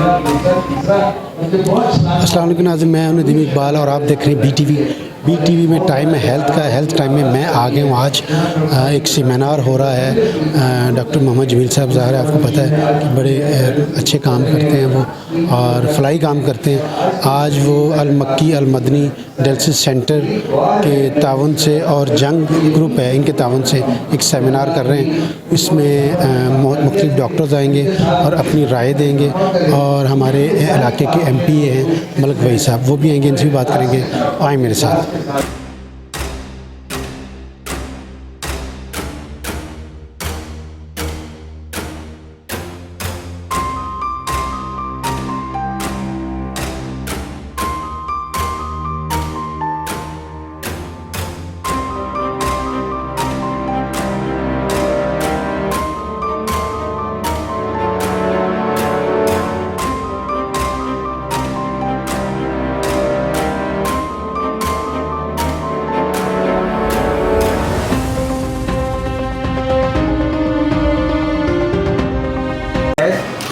अस्सलाम वालेकुम नाज़रीन, मैं हूं नदीम इकबाल और आप देख रहे हैं BTV में टाइम है हेल्थ का। हेल्थ टाइम में मैं आ गया हूँ। आज एक सेमिनार हो रहा है। डॉक्टर मोहम्मद जमील साहब ज़ाहिर है आपको पता है कि बड़े अच्छे काम करते हैं वो और फलाई काम करते हैं। आज वो अल मक्की अल मदनी डायलिसिस सेंटर के ताउन से और जंग ग्रुप है इनके ताउन से एक सेमिनार कर रहे हैं। इसमें मुख्तलिफ डॉक्टर्स आएंगे और अपनी राय देंगे और हमारे इलाके के MP हैं मलक भाई साहब, वो भी आएंगे, इनसे भी बात करेंगे। आए मेरे साथ।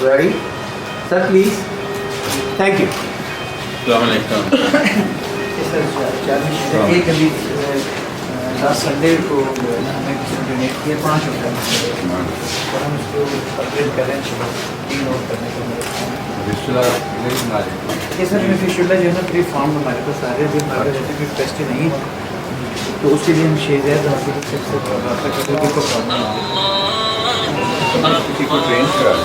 Ready? Sir, please. Thank you. एक अभी लास्ट संडे को हमें किसी ने डोनेट किया 5 रुपये और हम उसको अपडेट करें 3 और करने को ये सर में फिशुल्ला जो है ना 3 फॉर्म हमारे पास आ रहे हैं हमारे जैसे कि टेस्ट नहीं तो उसके लिए हम शेयर हॉस्पिटल से को किसी को ट्रेन करा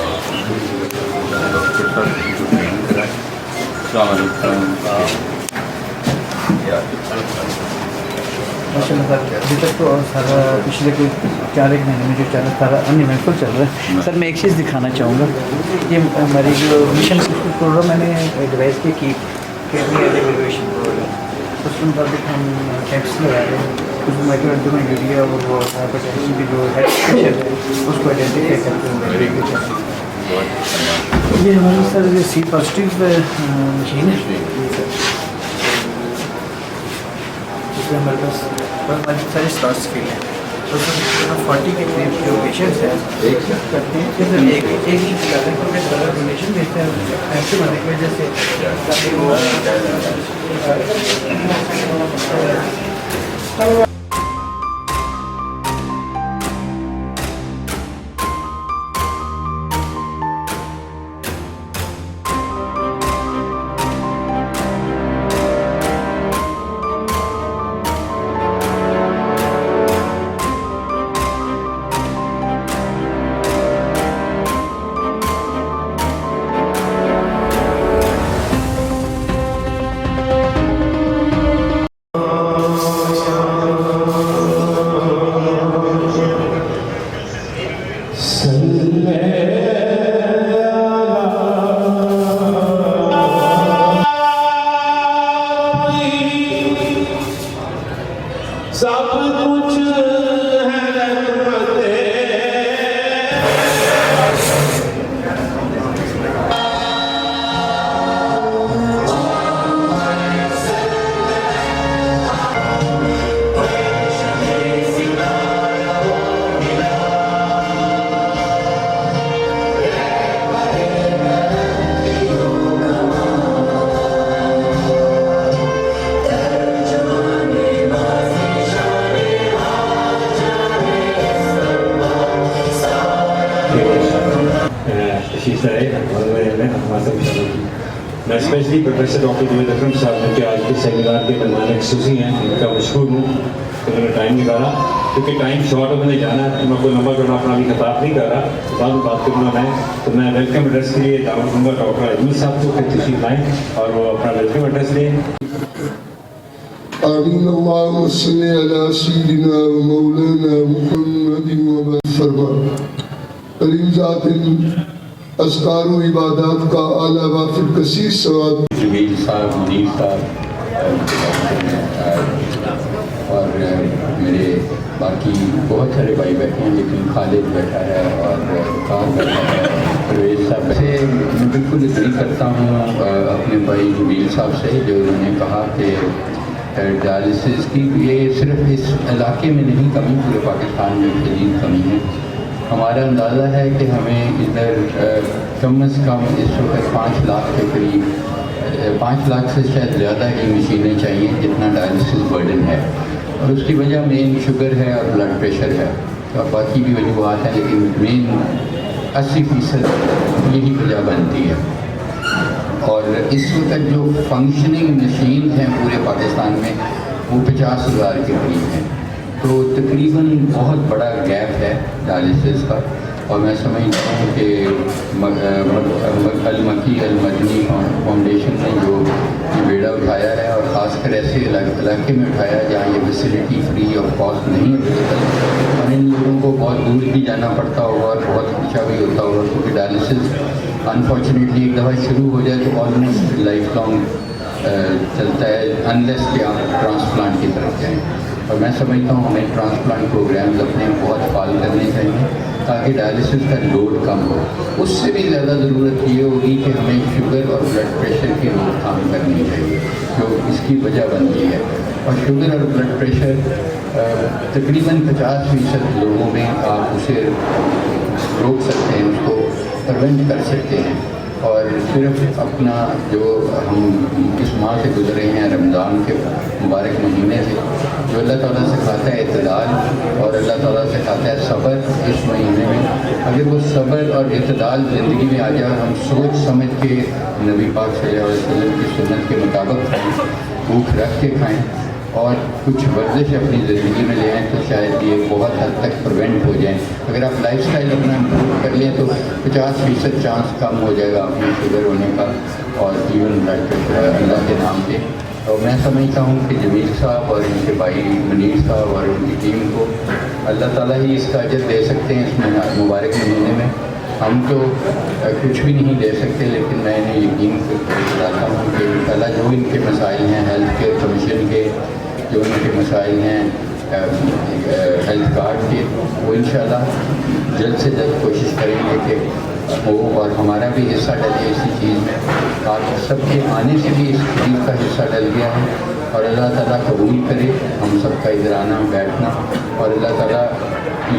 माशाल्लाह सर अभी तक तो सारा पिछले कोई 4-1 महीने में जो चला सारा अन्य महफुल चल रहा है। सर मैं एक चीज़ दिखाना चाहूँगा, ये हमारी जो मिशन प्रोग्राम मैंने एडवाइस की किडनी एलिवेशन प्रोग्राम उसके मुताबिक हम टेस्ट लगा रहे हैं। उसमें माइक्रोएंटोमा यूरिया और वो हाइपरटेंशन की जो हेड प्रेशर है उसको आइडेंटिफाई करते हैं। ये हमारी सर ये C पॉजिटिव मशीन है जिसमें हमारे पास हमारे सारे स्लॉट्स फिल हैं। तो सर 40 के करीब जो पेशेंट्स हैं करते हैं फिर एक ही जाते हैं सारा डोनेशन देते हैं ऐसे होने की वजह से सब कुछ है मैं स्पेशली प्रोफेसर डॉक्टर जुवेद अकरम साहब ने कि आज के सेमिनार के मेहमान खसूसी हैं, इनका मशहूर हूँ कि उन्होंने टाइम निकाला क्योंकि टाइम शॉर्ट मैंने जाना है। मैं कोई लंबा चौड़ा अपना भी खिताब नहीं कर रहा, बाद में बात करूँगा मैं। तो मैं वेलकम एड्रेस के लिए दावत दूँगा डॉक्टर अजमल साहब को कि तशरीफ लाएँ और वो अपना वेलकम एड्रेस दें। आमीन अल्लाहुम्मा सल्ली अला सय्यिदिना व मौलाना मुहम्मदिन व फरमा करीम ज़ातिन अस्कार व इबादत का आला वाफिर कसीर सवाब। जमील साहब, मुनीर साहब और मेरे बाकी बहुत सारे भाई बैठे हैं, लेकिन खालिद बैठा है और कार बैठा है, परवेज साहब से मैं बिल्कुल एग्री करता हूँ अपने भाई जमील साहब से जो उन्होंने कहा कि डायलिसिस की ये सिर्फ इस इलाके में नहीं कमी, पूरे पाकिस्तान में शदीद कमी है। ہمارا اندازہ ہے کہ ہمیں ادھر کم از کم اس وقت 5 لاکھ کے قریب 5 لاکھ سے شاید زیادہ ہی مشینیں چاہیے جتنا ڈائلسس برڈن ہے، اور اس کی وجہ مین شوگر ہے اور بلڈ پریشر ہے، اور باقی بھی وجوہات ہیں، لیکن مین 80% یہی وجہ بنتی ہے۔ اور اس وقت جو فنکشننگ مشین ہیں پورے پاکستان میں وہ 50,000 کے قریب ہیں، تو تقریباً بہت بڑا گیپ ہے ڈائلسس کا، اور میں سمجھتا ہوں کہ المکی المدنی فاؤنڈیشن نے جو بیڑا اٹھایا ہے، اور خاص کر ایسے علاقے میں اٹھایا ہے جہاں یہ فیسلٹی فری اور کاسٹ نہیں اویلیبل، اور ان لوگوں کو بہت دور بھی جانا پڑتا ہوگا اور بہت خرچہ بھی ہوتا ہوگا، کیونکہ ڈائلسس انفارچونیٹلی ایک دفعہ شروع ہو جائے تو آلموسٹ لائف لانگ چلتا ہے، انلیس کہ آپ ٹرانسپلانٹ کی طرف جائیں۔ اور میں سمجھتا ہوں ہمیں ٹرانسپلانٹ پروگرامز اپنے بہت فعال کرنے چاہیے تاکہ ڈائلسس کا لوڈ کم ہو۔ اس سے بھی زیادہ ضرورت یہ ہوگی کہ ہمیں شوگر اور بلڈ پریشر کی روک تھام کرنی چاہیے جو اس کی وجہ بنتی ہے، اور شوگر اور بلڈ پریشر تقریباً 50% لوگوں میں آپ اسے روک سکتے ہیں، اس کو پروینٹ کر سکتے ہیں، اور صرف اپنا جو ہم اس ماہ سے گزرے ہیں رمضان کے مبارک مہینے سے، جو اللہ تعالیٰ سکھاتا ہے اعتدال اور اللہ تعالیٰ سکھاتا ہے صبر، اس مہینے میں اگر وہ صبر اور اعتدال زندگی میں آ جائے، ہم سوچ سمجھ کے نبی پاک صلی اللہ علیہ وسلم کی سنت کے مطابق کھائیں، بھوک رکھ کے کھائیں اور کچھ ورزش اپنی زندگی میں لے آئیں، تو شاید یہ بہت حد تک پروینٹ ہو جائیں۔ اگر آپ لائف اسٹائل اپنا امپروو کر لیں تو 50% چانس کم ہو جائے گا اپنی شوگر ہونے کا اور ایون بلڈ پریشر اللہ کے نام پہ۔ اور میں سمجھتا ہوں کہ جمیل صاحب اور ان کے بھائی منیر صاحب اور ان کی ٹیم کو اللہ تعالیٰ ہی اس کا اجر دے سکتے ہیں اس مبارک مہینے میں، ہم تو کچھ بھی نہیں دے سکتے، لیکن میں انہیں یقین دلاتا ہوں کہ اللہ جو ان کے مسائل ہیں ہیلتھ کیئر کمیشن کے، جو ان کے مسائل ہیں ہیلتھ کارڈ کے، وہ انشاءاللہ جلد سے جلد کوشش کریں گے کہ ہو، اور ہمارا بھی حصہ ڈلے اسی چیز میں۔ آج سب کے آنے سے بھی اس چیز کا حصہ ڈل گیا ہے، اور اللہ تعالیٰ قبول کرے ہم سب کا ادھر آنا بیٹھنا، اور اللہ تعالیٰ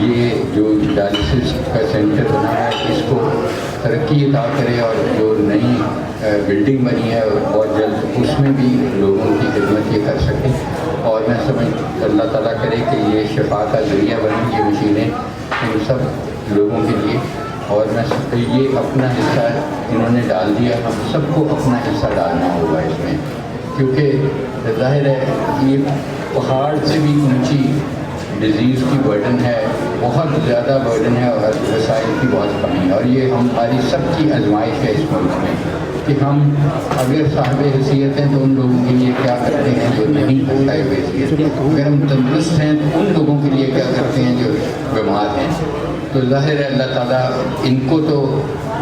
یہ جو ڈائلسس کا سینٹر بنا ہے اس کو ترقی عطا کرے، اور جو نئی بلڈنگ بنی ہے بہت جلد اس میں بھی لوگوں کی خدمت یہ کر سکیں، اور میں سمجھ اللہ تعالیٰ کرے کہ یہ شفا کا ذریعہ بنے یہ مشینیں ان سب لوگوں کے لیے، اور میں یہ اپنا حصہ انہوں نے ڈال دیا، ہم سب کو اپنا حصہ ڈالنا ہوگا اس میں، کیونکہ ظاہر ہے یہ پہاڑ سے بھی اونچی ڈیزیز کی برڈن ہے، بہت زیادہ برڈن ہے، اور وسائل کی بہت کمی ہے، اور یہ ہماری سب کی آزمائش ہے اس ملک میں کہ ہم اگر صاحب حیثیت ہیں تو ان لوگوں کے لیے کیا کرتے ہیں جو نہیں صاحب حیثیت، اگر ہم تندرست ہیں تو ان لوگوں کے لیے کیا کرتے ہیں جو بیمار ہیں۔ تو ظاہر ہے اللہ تعالیٰ ان کو تو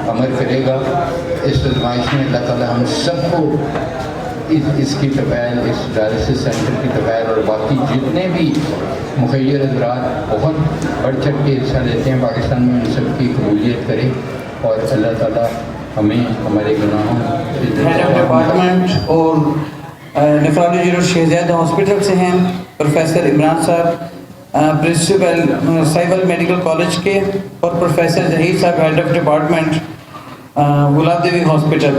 امر کرے گا اس آزمائش میں، اللہ تعالیٰ ہم سب کو اس کی طفیل، اس ڈائلسس سینٹر کی طفیل اور باقی جتنے بھی مخیر حضرات بہت بڑھ چڑھ کے حصہ لیتے ہیں پاکستان میں، ان سب کی قبولیت کرے، اور اللہ تعالیٰ ہمیں ہمارے گناہوں ہیڈ آف ڈپارٹمنٹ اور نیفرالوجی اور شہزاد ہاسپٹل سے ہیں پروفیسر عمران صاحب، پرنسپل سائبل میڈیکل کالج کے، اور پروفیسر ظہیر صاحب head of department Gulab Devi hospital,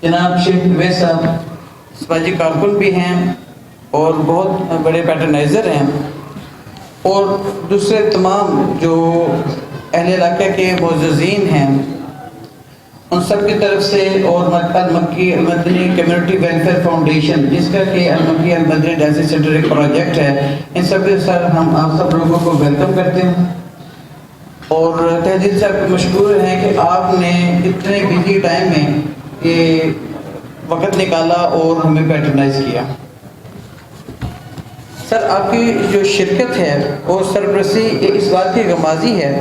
جناب شیخ ویس صاحب سماجی کارکن بھی ہیں اور بہت بڑے پیٹرنائزر ہیں، اور دوسرے تمام جو اہل علاقہ کے معززین ہیں ان سب کی طرف سے، اور المکی المدنی کمیونٹی ویلفیئر فاؤنڈیشن جس کا کہ المکی المدنی ڈائلسس سینٹر ایک پروجیکٹ ہے، ان سب کے ساتھ ہم آپ سب لوگوں کو ویلکم کرتے ہیں، اور تحدید صاحب مشکور ہیں کہ آپ نے اتنے بزی ٹائم میں یہ وقت نکالا اور ہمیں پیٹرنائز کیا۔ سر آپ کی جو شرکت ہے اور سرپرستی اس بات کی غمازی ہے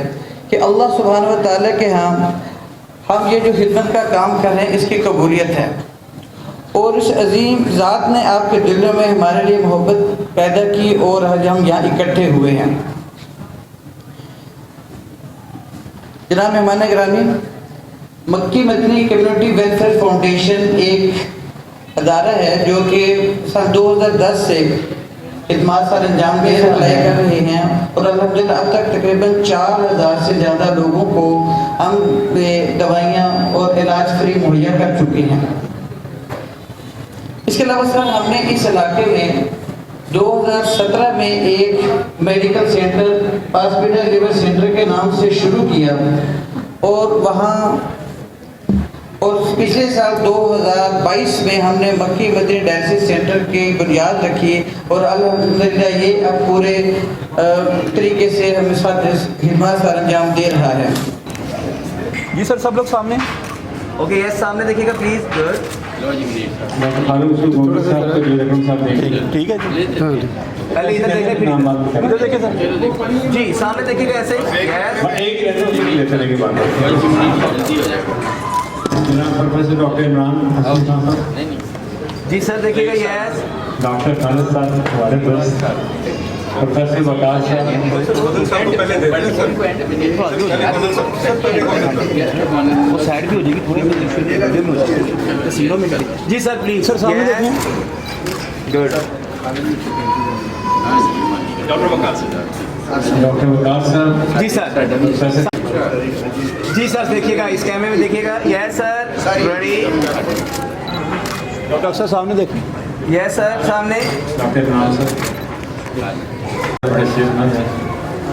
کہ اللہ سبحانہ و تعالیٰ کے ہم یہ جو خدمت کا کام کر رہے ہیں اس کی قبولیت ہے، اور اس عظیم ذات نے آپ کے دلوں میں ہمارے لیے محبت پیدا کی، اور آج ہم یہاں اکٹھے ہوئے ہیں۔ جناب مہمان گرامی، مکی مدنی کمیونٹی ویلفیئر فاؤنڈیشن ایک ادارہ ہے جو کہ سن 2010 سے खिदमत सर अंजाम दे अप्लाई कर रहे हैं और अल्हम्दुलिल्लाह अब तक तकरीबन 4000 से ज़्यादा लोगों को हम दवाइयाँ और इलाज फ्री मुहैया कर चुके हैं। इसके अलावा सर हमने इस इलाके में 2017 में एक medical centre hospital liver centre के नाम से शुरू किया और वहाँ और पिछले साल 2022 में हमने मक्की मदनी डायलिसिस सेंटर की बुनियाद रखी और अल्हम्दुलिल्लाह ये अब पूरे तरीके से हमें खिदमत सर अंजाम दे रहा है। जी सर, सब लोग सामने। ओके यस, सामने देखिएगा please. Good. Doctor Farooq Govind साहब को जो रकम साहब देखेंगे। ठीक है जी, पहले इधर देखिए, फिर इधर देखिए सर जी, सामने देखिएगा ऐसे ही। यस, एक ही रहते हैं, लेते रहेंगे बात। जनाब प्रोफेसर डॉक्टर इमरान हसन साहब, जी सर देखिएगा। यस, डॉक्टर खालिद साहब हमारे पास, प्रोफेसर वकास साहब, वो साइड भी हो जाएगी थोड़ी सीनों में। जी सर प्लीज सर, सामने देखिए। गुड। डॉक्टर वकास साहब, जी सर। जी सर देखिएगा, इस कैमरे में देखिएगा। Yes sir, ready. Doctor sir सामने देखिए। यस सर, सामने। डॉक्टर इमरान साहब,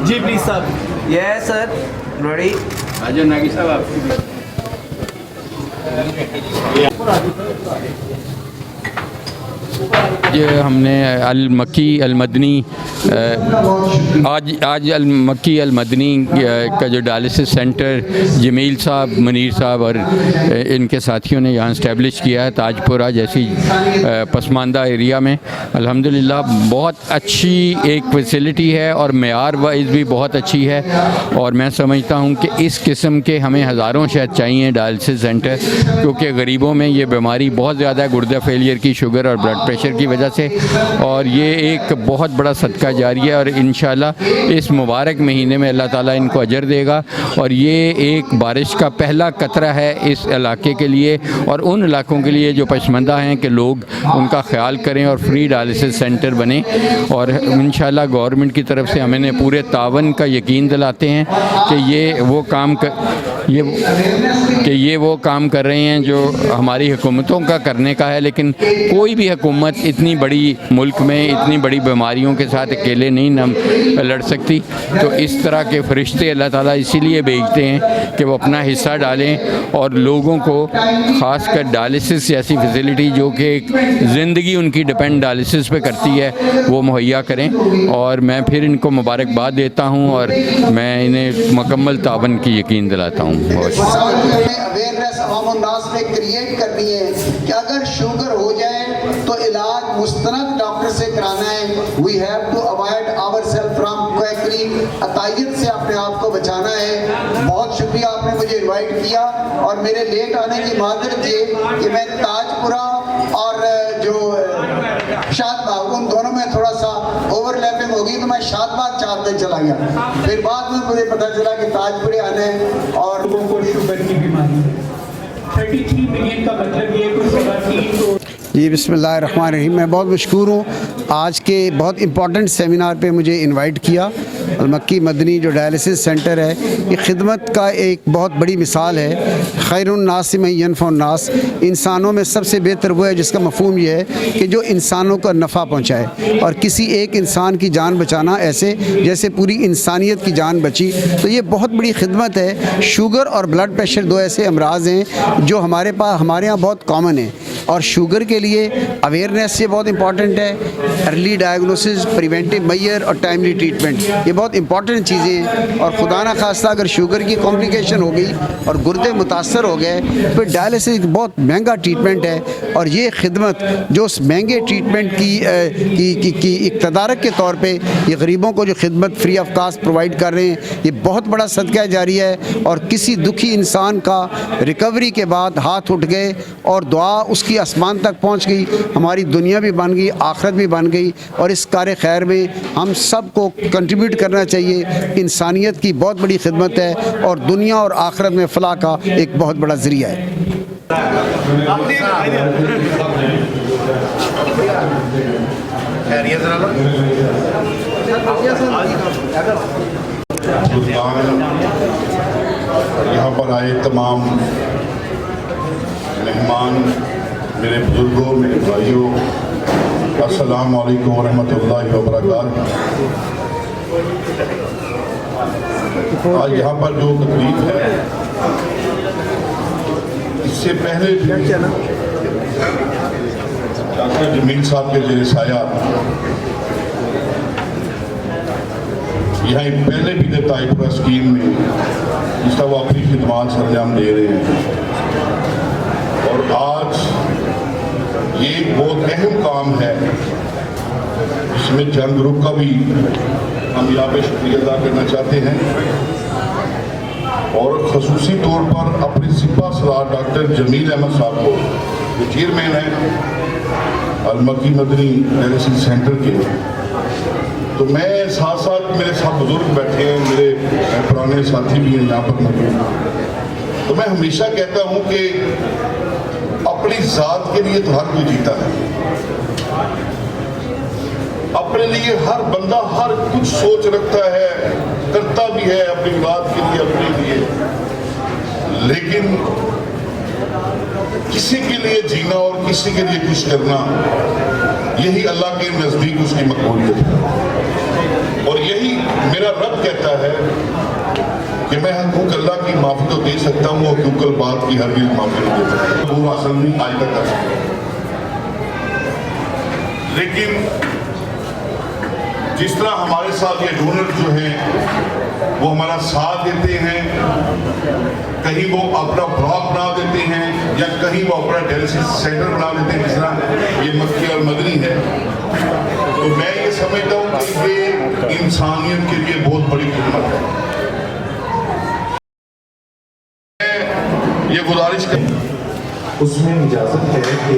जी please sir. Yes sir, ready. Nagi साहब आपकी ये हमने अल मक्की अल मदनी आज अल मक्की अल मदनी का जो डायलिसिस सेंटर जमील साहब, मनीर साहब और इनके साथियों ने यहाँ इस्टेब्लिश किया है ताजपुरा जैसी पसमानदा एरिया में। अल्हम्दुलिल्लाह बहुत अच्छी एक फैसिलिटी है और मेयार वाइज भी बहुत अच्छी है और मैं समझता हूँ कि इस किस्म के हमें हज़ारों शायद चाहिए डायलिसिस सेंटर, क्योंकि गरीबों में ये बीमारी बहुत ज़्यादा है, गुर्दा फेलियर की, शुगर और ब्लड प्रेशर की वजह से, और ये एक बहुत बड़ा सदका जारी है और इंशाल्लाह इस मुबारक महीने में अल्लाह ताला इनको अजर देगा। और ये एक बारिश का पहला कतरा है इस इलाके के लिए और उन इलाकों के लिए जो पसमानदा हैं कि लोग उनका ख्याल करें और फ्री डायलिसिस सेंटर बने। और इंशाल्लाह गवर्नमेंट की तरफ से हमें पूरे तावन का यकीन दिलाते हैं कि ये वो काम कर रहे हैं जो हमारी हुकूमतों का करने का है, लेकिन कोई भी हुकूमत इतनी बड़ी मुल्क में इतनी बड़ी बीमारियों के साथ अकेले नहीं लड़ सकती। तो इस तरह के फरिश्ते अल्लाह ताला इसीलिए भेजते हैं कि वो अपना हिस्सा डालें और लोगों को ख़ासकर डायलिसिस जैसी फैसिलिटी जो कि एक ज़िंदगी उनकी डिपेंड डायलिसिस पे करती है वो मुहैया करें। और मैं फिर इनको मुबारकबाद देता हूँ और मैं इन्हें मुकम्मल तावन की यकीन दिलाता हूँ। अवेयरनेस अवाम-उन-नास में क्रिएट करनी है कि अगर शुगर हो जाए तो इलाज मुस्तनद डॉक्टर से कराना है। We have to avoid ourselves from quackery, अतायत से अपने आप को बचाना है। बहुत शुक्रिया आपने मुझे इनवाइट किया और मेरे लेट आने की माजरत ये कि मैं ताजपुरा और जो शादबाग उन दोनों में थोड़ा सा ओवरलैपिंग होगी तो मैं शादबाग चाहते चला गया, फिर बाद में मुझे पता चला कि ताजपुरे आने और लोगों को शुगर की बीमारी 33 मिलियन का मतलब ये कुछ जी बिस्मिल्लाहिर्रहमानिर्रहीम। मैं बहुत मशकूर हूँ आज के बहुत इम्पॉर्टेंट सेमिनार पे मुझे इनवाइट किया। मक्की मदनी जो डायलिसिस सेंटर है ये खिदमत का एक बहुत बड़ी मिसाल है। खैरुन्नास में यनफ़उन्नास, इंसानों में सबसे बेहतर वो है जिसका मफ़हूम ये है कि जो इंसानों का नफ़ा पहुँचाए, और किसी एक इंसान की जान बचाना ऐसे जैसे पूरी इंसानियत की जान बची, तो ये बहुत बड़ी खिदमत है। शुगर और ब्लड प्रेशर दो ऐसे अमराज़ हैं जो हमारे यहाँ बहुत कॉमन है और शुगर के लिए अवेयरनेस ये बहुत इंपॉर्टेंट है। अर्ली डायग्नोसिस, प्रिवेंटिव मेजर और टाइमली ट्रीटमेंट ये बहुत इंपॉर्टेंट चीज़ें हैं। और खुदा न खास्ता अगर शुगर की कॉम्प्लिकेशन हो गई और गुर्दे मुतासर हो गए तो डायलिसिस बहुत महंगा ट्रीटमेंट है। और ये खिदमत जो उस महंगे ट्रीटमेंट की इक़्तिदारक के तौर पे ये गरीबों को जो खिदमत फ्री ऑफ कास्ट प्रोवाइड कर रहे हैं ये बहुत बड़ा सदका जारी है। और किसी दुखी इंसान का रिकवरी के बाद हाथ उठ गए और दुआ उसकी आसमान तक पहुंच गई, हमारी दुनिया भी बन गई, आखिरत भी बन गई। और इस कार्य खैर में हम सब को कंट्रीब्यूट करना चाहिए। इंसानियत की बहुत बड़ी खिदमत है और दुनिया और आखिरत में फलाह का एक बहुत बड़ा ज़रिया है। सुल्तान, यहाँ पर आए तमाम मेहमान, मेरे बुजुर्गों, मेरे भाइयों, अस्सलाम वालेकुम वरहमतुल्लाहि वबरकातुहू। आज यहाँ पर जो तकलीफ है, इससे पहले डॉक्टर जमील साहब के ज़ेर साया यहाँ पहले भी ताइपुरा स्कीम में जिसका वो अपनी खिदमात सरंजाम दे रहे हैं, और आज ये एक बहुत अहम काम है जिसमें जंग ग्रुप का भी हम यहाँ पे शुक्रिया अदा करना चाहते हैं, और खसूसी तौर पर अपने सिपा सलार डॉक्टर जमील अहमद साहब को, जो चेयरमैन है अलमकी मदनी डायलिसिस सेंटर के। तो मैं साथ साथ मेरे साथ बुजुर्ग बैठे हैं, मेरे पुराने साथी भी हैं यहाँ पर मौजूद। तो मैं हमेशा कहता हूँ कि अपनी ज़ात के लिए तो हर कोई जीता है, अपने लिए हर बंदा हर कुछ सोच रखता है, करता भी है अपनी औलाद के लिए, अपने लिए, लेकिन किसी के लिए जीना और किसी के लिए कुछ करना, यही अल्लाह के नज़दीक उसकी मकबूलियत है। और यही मेरा रब कहता है कि मैं हुकूक अल्लाह की माफ़ी तो दे सकता हूँ, और हुकूक बात की हर माफ़ी नहीं दे सकता। वो असल में आज तक कर सकता, लेकिन जिस तरह हमारे साथ ये डोनर जो हैं वो हमारा साथ देते हैं, कहीं वो अपना ब्लॉक बना देते हैं या कहीं वो अपना डायलिसिस सेंटर बना देते हैं, जिस तरह ये मक्की और मदनी है। तो मैं ये समझता हूँ कि ये इंसानियत के लिए बहुत बड़ी खिदमत है। ये गुजारिश कर उसमें इजाज़त है कि